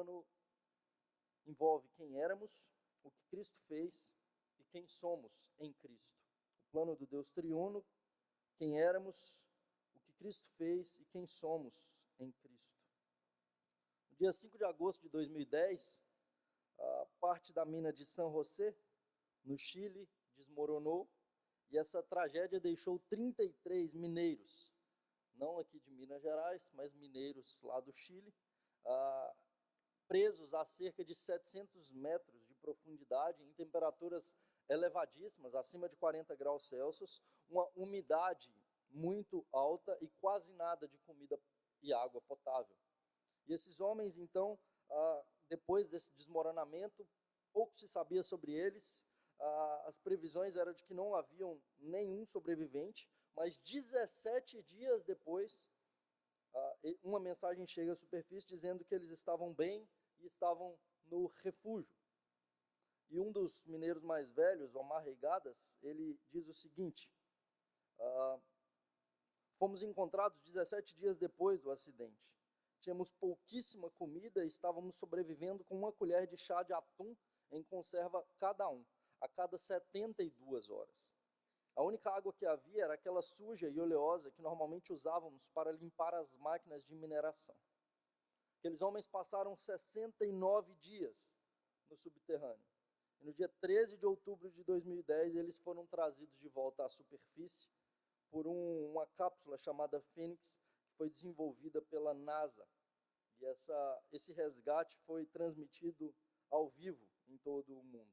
plano envolve quem éramos, o que Cristo fez e quem somos em Cristo. O plano do Deus triuno, quem éramos, o que Cristo fez e quem somos em Cristo. No dia 5 de agosto de 2010, a parte da mina de San José, no Chile, desmoronou e essa tragédia deixou 33 mineiros, não aqui de Minas Gerais, mas mineiros lá do Chile, presos a cerca de 700 metros de profundidade, em temperaturas elevadíssimas, acima de 40 graus Celsius, uma umidade muito alta e quase nada de comida e água potável. E esses homens, então, depois desse desmoronamento, pouco se sabia sobre eles, as previsões eram de que não haviam nenhum sobrevivente, mas 17 dias depois, uma mensagem chega à superfície dizendo que eles estavam bem e estavam no refúgio. E um dos mineiros mais velhos, o Omar Reigadas, ele diz o seguinte: fomos encontrados 17 dias depois do acidente. Tínhamos pouquíssima comida e estávamos sobrevivendo com uma colher de chá de atum em conserva cada um, a cada 72 horas. A única água que havia era aquela suja e oleosa que normalmente usávamos para limpar as máquinas de mineração. Aqueles homens passaram 69 dias no subterrâneo. E no dia 13 de outubro de 2010, eles foram trazidos de volta à superfície por uma cápsula chamada Fênix, que foi desenvolvida pela NASA. E esse resgate foi transmitido ao vivo em todo o mundo.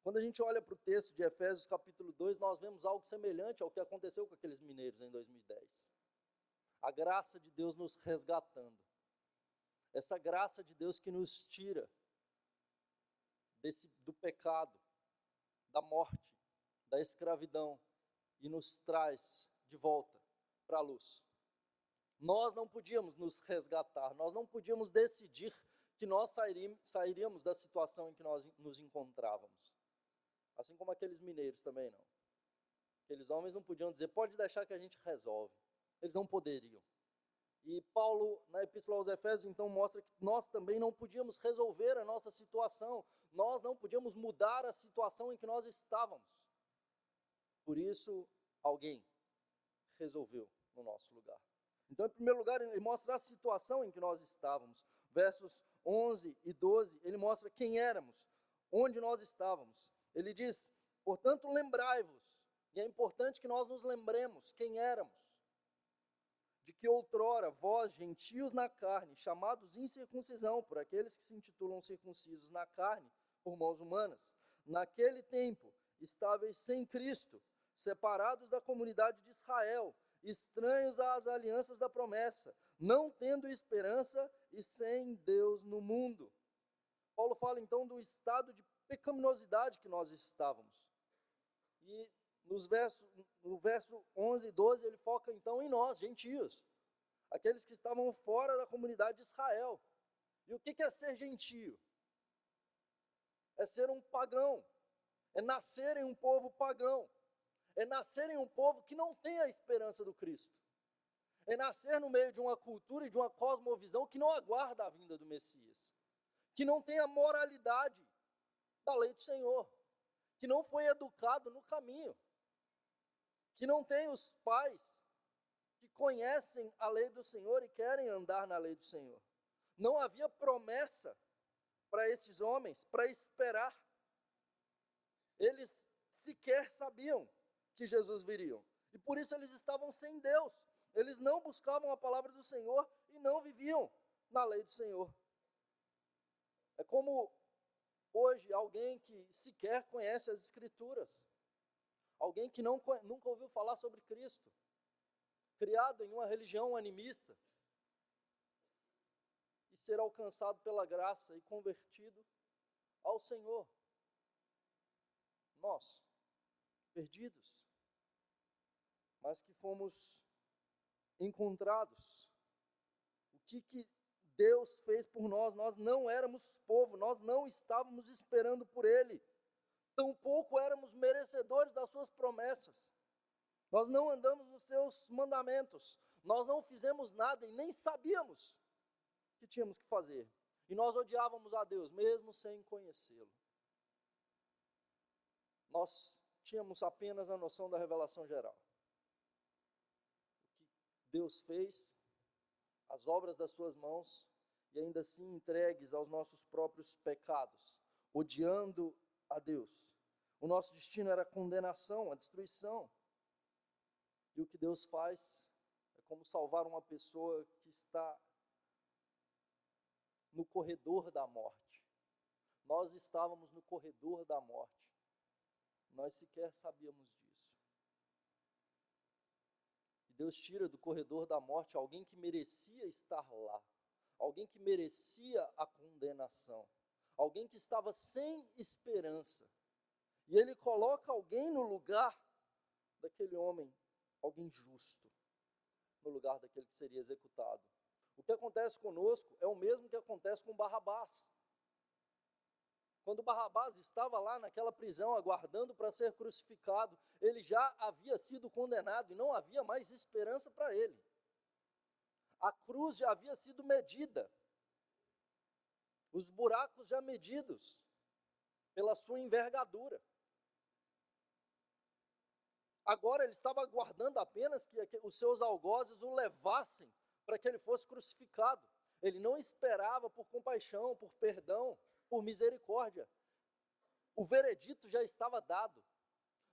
Quando a gente olha para o texto de Efésios capítulo 2, nós vemos algo semelhante ao que aconteceu com aqueles mineiros em 2010. A graça de Deus nos resgatando. Essa graça de Deus que nos tira do pecado, da morte, da escravidão e nos traz de volta para a luz. Nós não podíamos nos resgatar, nós não podíamos decidir que nós sairíamos da situação em que nós nos encontrávamos. Assim como aqueles mineiros também não. Aqueles homens não podiam dizer, pode deixar que a gente resolve. Eles não poderiam. E Paulo, na Epístola aos Efésios, então mostra que nós também não podíamos resolver a nossa situação. Nós não podíamos mudar a situação em que nós estávamos. Por isso, alguém resolveu no nosso lugar. Então, em primeiro lugar, ele mostra a situação em que nós estávamos. Versos 11 e 12, ele mostra quem éramos, onde nós estávamos. Ele diz, portanto, lembrai-vos. E é importante que nós nos lembremos quem éramos. De que outrora, vós, gentios na carne, chamados incircuncisão por aqueles que se intitulam circuncisos na carne, por mãos humanas, naquele tempo, estáveis sem Cristo, separados da comunidade de Israel, estranhos às alianças da promessa, não tendo esperança e sem Deus no mundo. Paulo fala então do estado de pecaminosidade que nós estávamos. E no verso 11 e 12 ele foca então em nós, gentios, aqueles que estavam fora da comunidade de Israel. E o que é ser gentio? É ser um pagão, é nascer em um povo pagão, é nascer em um povo que não tem a esperança do Cristo, é nascer no meio de uma cultura e de uma cosmovisão que não aguarda a vinda do Messias, que não tem a moralidade da lei do Senhor, que não foi educado no caminho, que não tem os pais que conhecem a lei do Senhor e querem andar na lei do Senhor. Não havia promessa para esses homens, para esperar. Eles sequer sabiam que Jesus viria. E por isso eles estavam sem Deus. Eles não buscavam a palavra do Senhor e não viviam na lei do Senhor. É como hoje alguém que sequer conhece as Escrituras. Alguém que nunca ouviu falar sobre Cristo. Criado em uma religião animista. E ser alcançado pela graça e convertido ao Senhor. Nós, perdidos, mas que fomos encontrados. O que Deus fez por nós? Nós não éramos povo, nós não estávamos esperando por Ele. Tampouco éramos merecedores das suas promessas. Nós não andamos nos seus mandamentos. Nós não fizemos nada e nem sabíamos que tínhamos que fazer. E nós odiávamos a Deus, mesmo sem conhecê-lo. Nós tínhamos apenas a noção da revelação geral. O que Deus fez, as obras das suas mãos, e ainda assim entregues aos nossos próprios pecados, odiando a Deus. O nosso destino era a condenação, a destruição. E o que Deus faz é como salvar uma pessoa que está no corredor da morte. Nós estávamos no corredor da morte. Nós sequer sabíamos disso. E Deus tira do corredor da morte alguém que merecia estar lá. Alguém que merecia a condenação. Alguém que estava sem esperança. E Ele coloca alguém no lugar daquele homem, alguém justo, no lugar daquele que seria executado. O que acontece conosco é o mesmo que acontece com Barrabás. Quando Barrabás estava lá naquela prisão, aguardando para ser crucificado, ele já havia sido condenado e não havia mais esperança para ele. A cruz já havia sido medida, os buracos já medidos pela sua envergadura. Agora ele estava aguardando apenas que os seus algozes o levassem para que ele fosse crucificado. Ele não esperava por compaixão, por perdão, por misericórdia. O veredito já estava dado.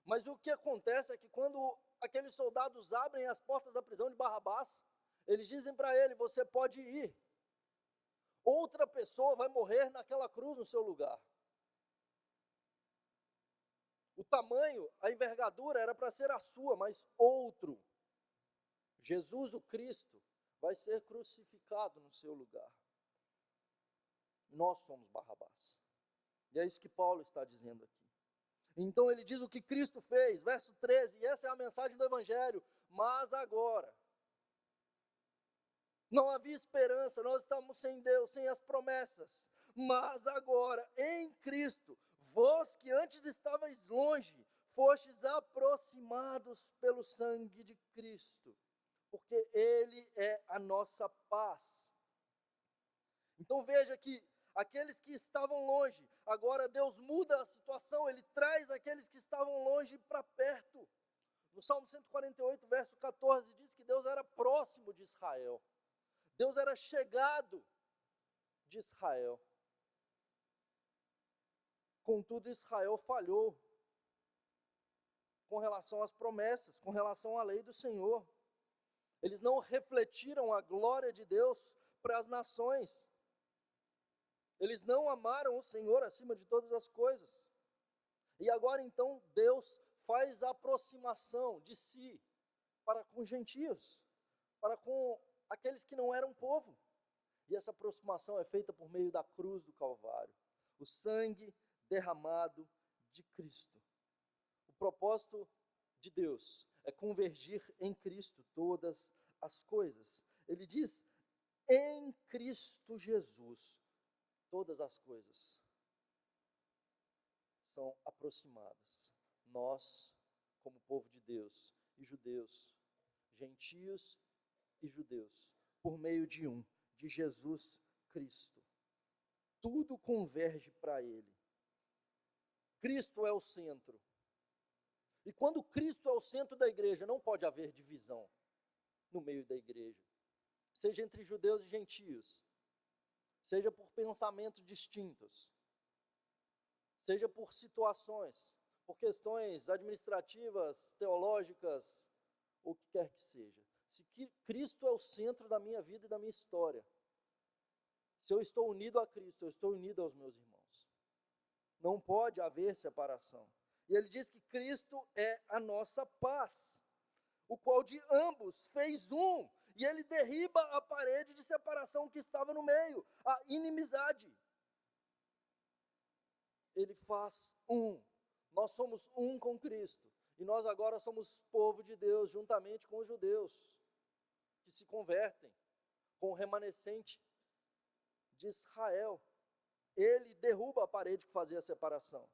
Mas o que acontece é que quando aqueles soldados abrem as portas da prisão de Barrabás, eles dizem para ele: você pode ir. Outra pessoa vai morrer naquela cruz no seu lugar. O tamanho, a envergadura era para ser a sua, mas outro, Jesus o Cristo, vai ser crucificado no seu lugar. Nós somos Barrabás. E é isso que Paulo está dizendo aqui. Então ele diz o que Cristo fez, verso 13, e essa é a mensagem do Evangelho. Mas agora, não havia esperança, nós estávamos sem Deus, sem as promessas. Mas agora, em Cristo, vós que antes estavais longe, fostes aproximados pelo sangue de Cristo, porque Ele é a nossa paz. Então veja que aqueles que estavam longe, agora Deus muda a situação, Ele traz aqueles que estavam longe para perto. No Salmo 148, verso 14, diz que Deus era próximo de Israel. Deus era chegado de Israel. Contudo, Israel falhou com relação às promessas, com relação à lei do Senhor. Eles não refletiram a glória de Deus para as nações. Eles não amaram o Senhor acima de todas as coisas. E agora então Deus faz a aproximação de si para com gentios, para com aqueles que não eram povo. E essa aproximação é feita por meio da cruz do Calvário, o sangue derramado de Cristo. O propósito de Deus é convergir em Cristo todas as coisas. Ele diz: em Cristo Jesus, todas as coisas são aproximadas. Nós, como povo de Deus, e judeus, gentios e judeus, por meio de Jesus Cristo. Tudo converge para Ele. Cristo é o centro. E quando Cristo é o centro da igreja, não pode haver divisão no meio da igreja. Seja entre judeus e gentios, seja por pensamentos distintos, seja por situações, por questões administrativas, teológicas, ou o que quer que seja. Se Cristo é o centro da minha vida e da minha história, se eu estou unido a Cristo, eu estou unido aos meus irmãos. Não pode haver separação. E ele diz que Cristo é a nossa paz, o qual de ambos fez um, e ele derriba a parede de separação que estava no meio, a inimizade. Ele faz um. Nós somos um com Cristo, e nós agora somos povo de Deus, juntamente com os judeus, que se convertem, com o remanescente de Israel. Ele derruba a parede que fazia a separação.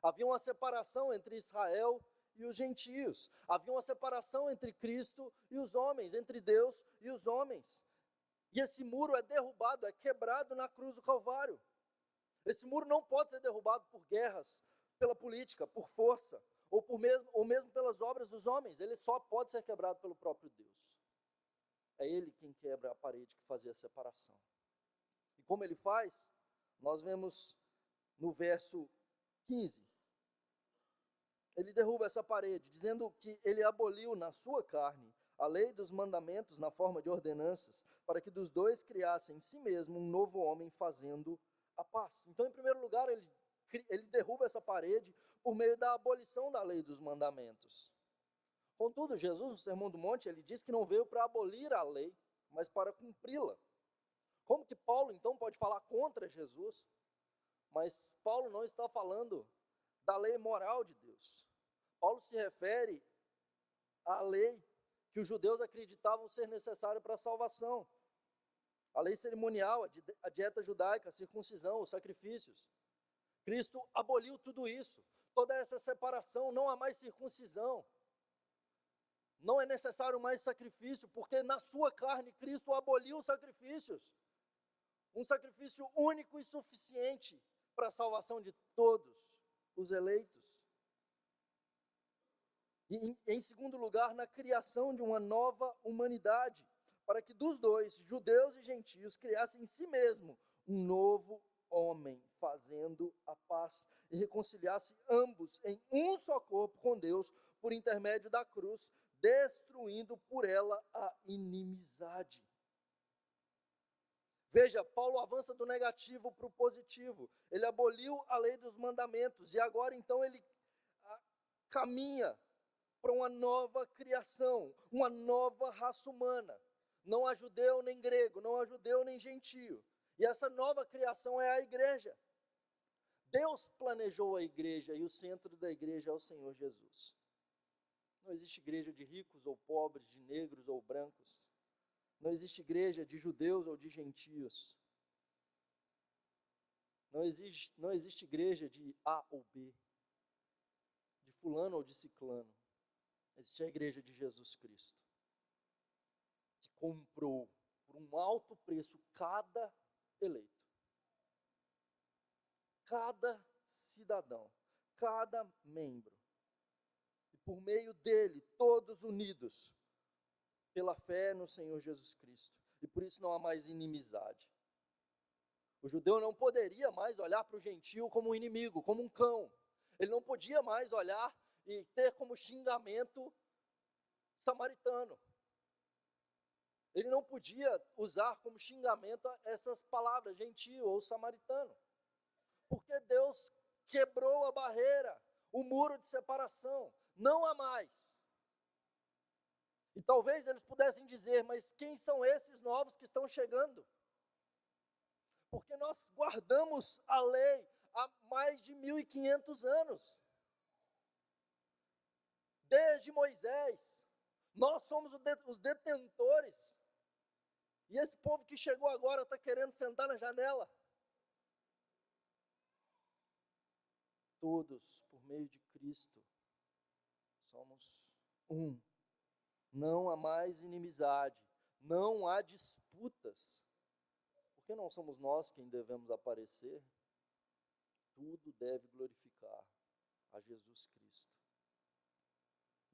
Havia uma separação entre Israel e os gentios. Havia uma separação entre Cristo e os homens, entre Deus e os homens. E esse muro é derrubado, é quebrado na cruz do Calvário. Esse muro não pode ser derrubado por guerras, pela política, por força, ou mesmo pelas obras dos homens. Ele só pode ser quebrado pelo próprio Deus. É Ele quem quebra a parede que fazia a separação. E como Ele faz? Nós vemos no verso 15. Ele derruba essa parede, dizendo que Ele aboliu na sua carne a lei dos mandamentos na forma de ordenanças, para que dos dois criassem em si mesmo um novo homem, fazendo a paz. Então, em primeiro lugar, ele derruba essa parede por meio da abolição da lei dos mandamentos. Contudo, Jesus, no Sermão do Monte, ele diz que não veio para abolir a lei, mas para cumpri-la. Como que Paulo, então, pode falar contra Jesus? Mas Paulo não está falando da lei moral de Deus. Paulo se refere à lei que os judeus acreditavam ser necessária para a salvação. A lei cerimonial, a dieta judaica, a circuncisão, os sacrifícios. Cristo aboliu tudo isso, toda essa separação, não há mais circuncisão. Não é necessário mais sacrifício, porque na sua carne Cristo aboliu os sacrifícios. Um sacrifício único e suficiente para a salvação de todos os eleitos. E em segundo lugar, na criação de uma nova humanidade, para que dos dois, judeus e gentios, criassem em si mesmo um novo homem, fazendo a paz, e reconciliasse ambos em um só corpo com Deus, por intermédio da cruz, destruindo por ela a inimizade. Veja, Paulo avança do negativo para o positivo. Ele aboliu a lei dos mandamentos e agora então ele caminha para uma nova criação, uma nova raça humana. Não há judeu nem grego, não há judeu nem gentio. E essa nova criação é a igreja. Deus planejou a igreja e o centro da igreja é o Senhor Jesus. Não existe igreja de ricos ou pobres, de negros ou brancos. Não existe igreja de judeus ou de gentios. Não existe igreja de A ou B, de fulano ou de ciclano. Existe a igreja de Jesus Cristo, que comprou por um alto preço cada eleito, cada cidadão, cada membro. E por meio dele, todos unidos pela fé no Senhor Jesus Cristo. E por isso não há mais inimizade. O judeu não poderia mais olhar para o gentio como um inimigo, como um cão. Ele não podia mais olhar e ter como xingamento samaritano. Ele não podia usar como xingamento essas palavras, gentio ou samaritano. Porque Deus quebrou a barreira, o muro de separação. Não há mais. E talvez eles pudessem dizer, mas quem são esses novos que estão chegando? Porque nós guardamos a lei há mais de 1500 anos. Desde Moisés, nós somos os detentores. E esse povo que chegou agora está querendo sentar na janela. Todos, por meio de Cristo, somos um. Não há mais inimizade, não há disputas. Porque não somos nós quem devemos aparecer? Tudo deve glorificar a Jesus Cristo.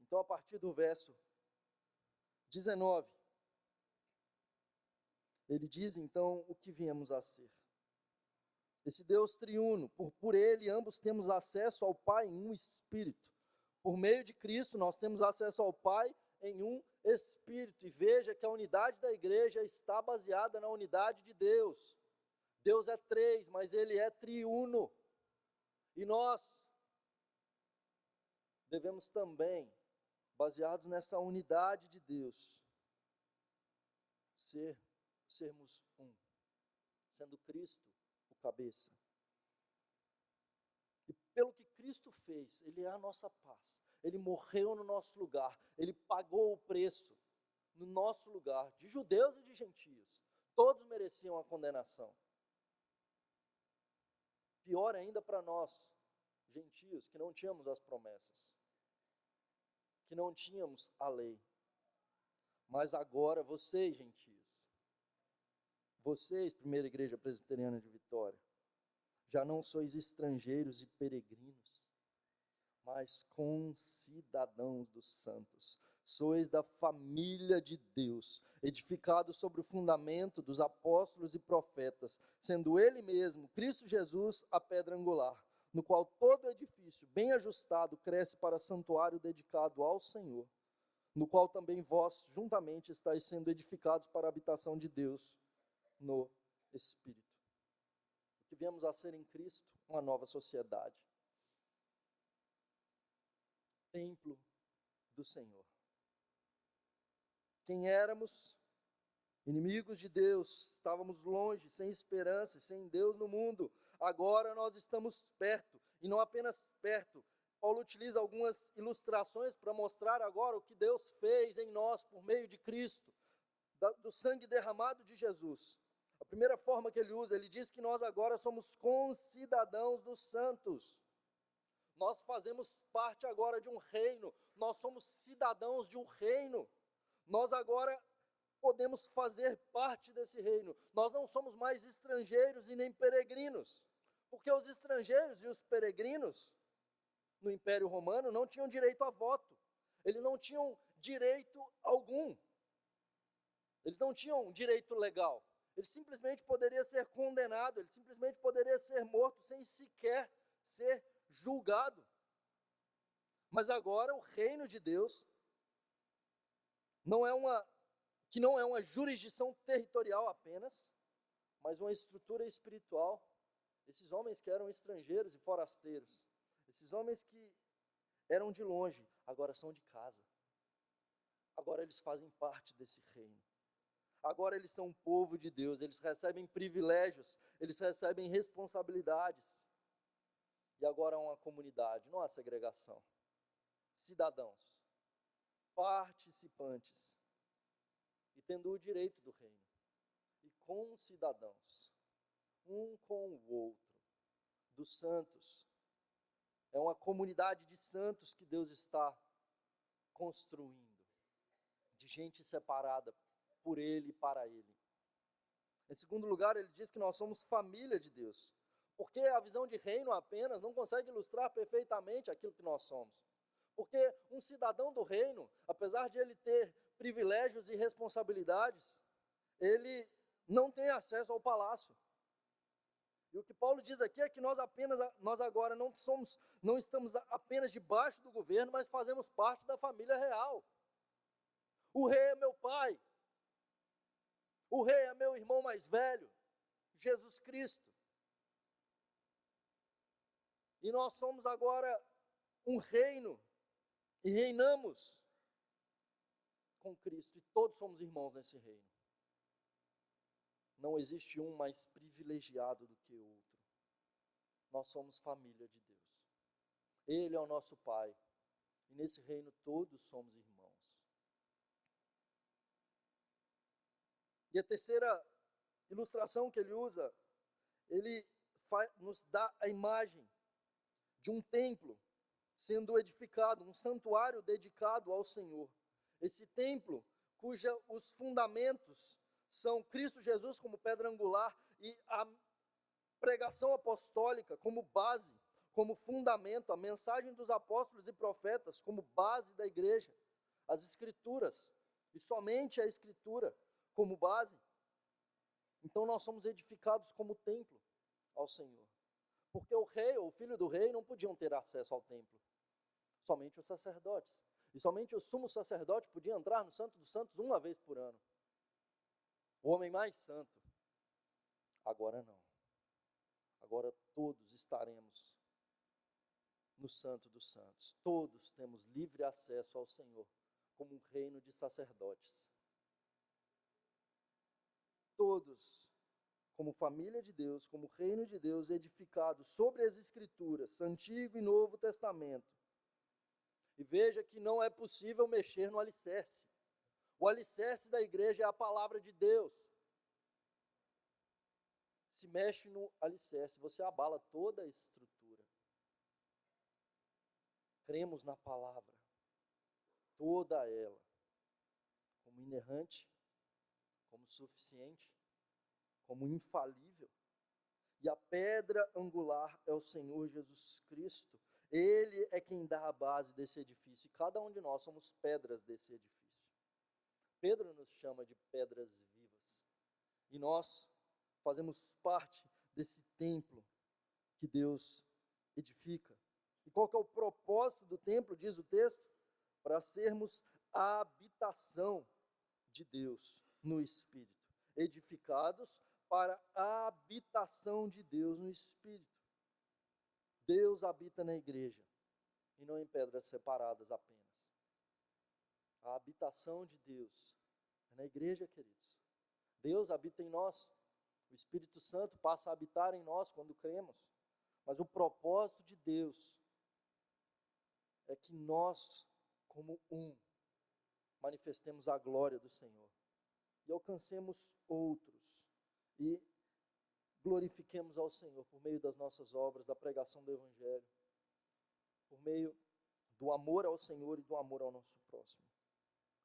Então, a partir do verso 19, ele diz então o que viemos a ser. Esse Deus triuno, por ele ambos temos acesso ao Pai em um Espírito. Por meio de Cristo nós temos acesso ao Pai em um Espírito. E veja que a unidade da igreja está baseada na unidade de Deus. Deus é três, mas ele é triuno. E nós devemos também, baseados nessa unidade de Deus, sermos um, sendo Cristo o cabeça. E pelo que Cristo fez, ele é a nossa paz. Ele morreu no nosso lugar, ele pagou o preço no nosso lugar, de judeus e de gentios. Todos mereciam a condenação. Pior ainda para nós, gentios, que não tínhamos as promessas, que não tínhamos a lei. Mas agora vocês, gentios, Vocês, primeira igreja presbiteriana de Vitória, já não sois estrangeiros e peregrinos, mas concidadãos dos santos. Sois da família de Deus, edificados sobre o fundamento dos apóstolos e profetas, sendo Ele mesmo, Cristo Jesus, a pedra angular, no qual todo edifício, bem ajustado, cresce para santuário dedicado ao Senhor, no qual também vós, juntamente, estáis sendo edificados para a habitação de Deus no Espírito. O que viemos a ser em Cristo, uma nova sociedade. Templo do Senhor. Quem éramos? Inimigos de Deus, estávamos longe, sem esperança, sem Deus no mundo. Agora nós estamos perto, e não apenas perto. Paulo utiliza algumas ilustrações para mostrar agora o que Deus fez em nós por meio de Cristo, do sangue derramado de Jesus. A primeira forma que ele usa, ele diz que nós agora somos concidadãos dos santos. Nós fazemos parte agora de um reino, nós somos cidadãos de um reino. Nós agora podemos fazer parte desse reino. Nós não somos mais estrangeiros e nem peregrinos, porque os estrangeiros e os peregrinos no Império Romano não tinham direito a voto, eles não tinham direito algum, eles não tinham direito legal, ele simplesmente poderia ser condenado, ele simplesmente poderia ser morto sem sequer ser julgado. Mas agora o reino de Deus não é uma jurisdição territorial apenas, mas uma estrutura espiritual. Esses homens que eram estrangeiros e forasteiros, esses homens que eram de longe, agora são de casa. Agora eles fazem parte desse reino. Agora eles são um povo de Deus, eles recebem privilégios, eles recebem responsabilidades. E agora há uma comunidade, não há segregação. Cidadãos, participantes, e tendo o direito do reino, e concidadãos, um com o outro, dos santos. É uma comunidade de santos que Deus está construindo, de gente separada por Ele e para Ele. Em segundo lugar, ele diz que nós somos família de Deus, porque a visão de reino apenas não consegue ilustrar perfeitamente aquilo que nós somos. Porque um cidadão do reino, apesar de ele ter privilégios e responsabilidades, ele não tem acesso ao palácio. E o que Paulo diz aqui é que nós agora não estamos apenas debaixo do governo, mas fazemos parte da família real. O rei é meu pai. O rei é meu irmão mais velho, Jesus Cristo. E nós somos agora um reino e reinamos com Cristo, e todos somos irmãos nesse reino. Não existe um mais privilegiado do que o outro. Nós somos família de Deus. Ele é o nosso Pai, e nesse reino todos somos irmãos. E a terceira ilustração que ele usa, ele nos dá a imagem de um templo sendo edificado, um santuário dedicado ao Senhor. Esse templo, os fundamentos são Cristo Jesus como pedra angular e a pregação apostólica como base, como fundamento, a mensagem dos apóstolos e profetas como base da igreja, as escrituras, e somente a escritura como base. Então nós somos edificados como templo ao Senhor. Porque o rei ou o filho do rei não podiam ter acesso ao templo. Somente os sacerdotes. E somente o sumo sacerdote podia entrar no Santo dos Santos uma vez por ano. O homem mais santo. Agora não. Agora todos estaremos no Santo dos Santos. Todos temos livre acesso ao Senhor, como um reino de sacerdotes. Todos, como família de Deus, como reino de Deus, edificados sobre as Escrituras, Antigo e Novo Testamento. E veja que não é possível mexer no alicerce. O alicerce da igreja é a palavra de Deus. Se mexe no alicerce, você abala toda a estrutura. Cremos na palavra, toda ela, como inerrante, como suficiente, como infalível. E a pedra angular é o Senhor Jesus Cristo. Ele é quem dá a base desse edifício. E cada um de nós somos pedras desse edifício. Pedro nos chama de pedras vivas. E nós fazemos parte desse templo que Deus edifica. E qual que é o propósito do templo, diz o texto? Para sermos a habitação de Deus no Espírito. Edificados para a habitação de Deus no Espírito. Deus habita na igreja e não em pedras separadas apenas. A habitação de Deus é na igreja, queridos. Deus habita em nós. O Espírito Santo passa a habitar em nós quando cremos. Mas o propósito de Deus é que nós, como um, manifestemos a glória do Senhor e alcancemos outros e glorifiquemos ao Senhor por meio das nossas obras, da pregação do Evangelho, por meio do amor ao Senhor e do amor ao nosso próximo.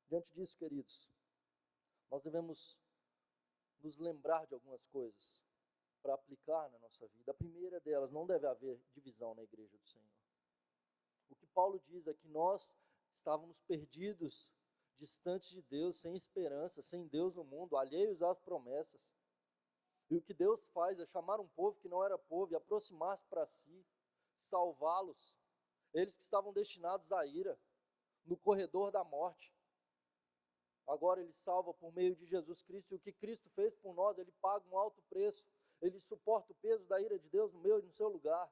Diante disso, queridos, nós devemos nos lembrar de algumas coisas para aplicar na nossa vida. A primeira delas, não deve haver divisão na igreja do Senhor. O que Paulo diz é que nós estávamos perdidos, distantes de Deus, sem esperança, sem Deus no mundo, alheios às promessas. E o que Deus faz é chamar um povo que não era povo e aproximar-se para si, salvá-los, eles que estavam destinados à ira, no corredor da morte. Agora Ele salva por meio de Jesus Cristo, e o que Cristo fez por nós, Ele paga um alto preço, Ele suporta o peso da ira de Deus no meu e no seu lugar.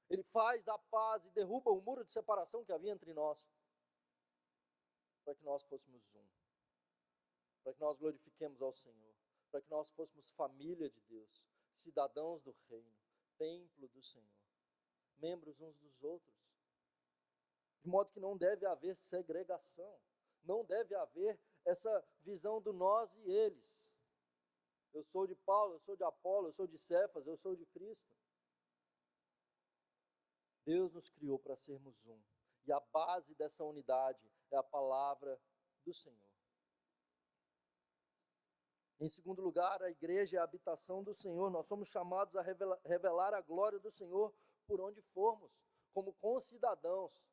Ele faz a paz e derruba o muro de separação que havia entre nós, para que nós fôssemos um, para que nós glorifiquemos ao Senhor, para que nós fôssemos família de Deus, cidadãos do reino, templo do Senhor, membros uns dos outros, de modo que não deve haver segregação, não deve haver essa visão do nós e eles. Eu sou de Paulo, eu sou de Apolo, eu sou de Cefas, eu sou de Cristo. Deus nos criou para sermos um, e a base dessa unidade é a palavra do Senhor. Em segundo lugar, a igreja é a habitação do Senhor. Nós somos chamados a revelar a glória do Senhor por onde formos, como concidadãos.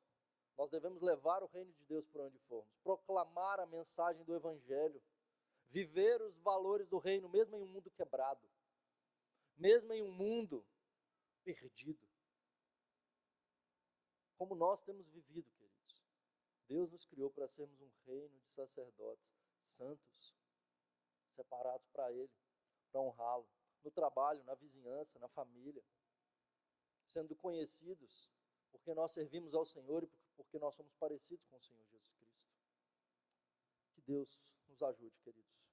Nós devemos levar o reino de Deus por onde formos, proclamar a mensagem do Evangelho, viver os valores do reino, mesmo em um mundo quebrado, mesmo em um mundo perdido. Como nós temos vivido, queridos. Deus nos criou para sermos um reino de sacerdotes santos, separados para Ele, para honrá-lo, no trabalho, na vizinhança, na família, sendo conhecidos porque nós servimos ao Senhor e porque nós somos parecidos com o Senhor Jesus Cristo. Que Deus nos ajude, queridos.